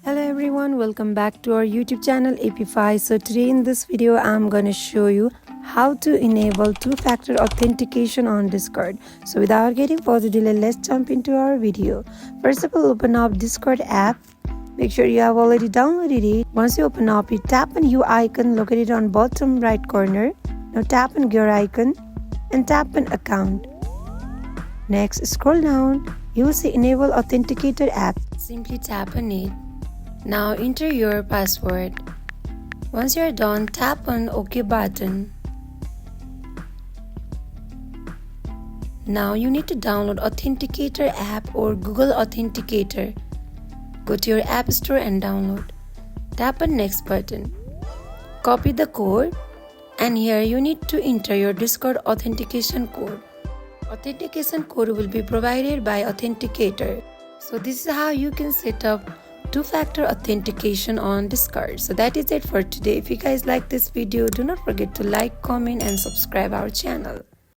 Hello everyone, welcome back to our YouTube channel Appify. So today in this video I'm going to show you how to enable two-factor authentication on Discord. So without getting further delay, let's jump into our video. First of all, open up Discord app. Make sure you have already downloaded it. Once you open up, you tap on your icon located on bottom right corner. Now tap on gear icon and tap on account. Next, scroll down. You will see enable authenticator app. Simply tap on it. Now enter your password. Once you are done, tap on OK button. Now you need to download Authenticator app or Google Authenticator. Go to your app store and download. Tap on next button. Copy the code and here you need to enter your Discord authentication code. Authentication code will be provided by Authenticator. So this is how you can set up two-factor authentication on Discord. So that is it for today. If you guys like this video, do not forget to like, comment and subscribe our channel.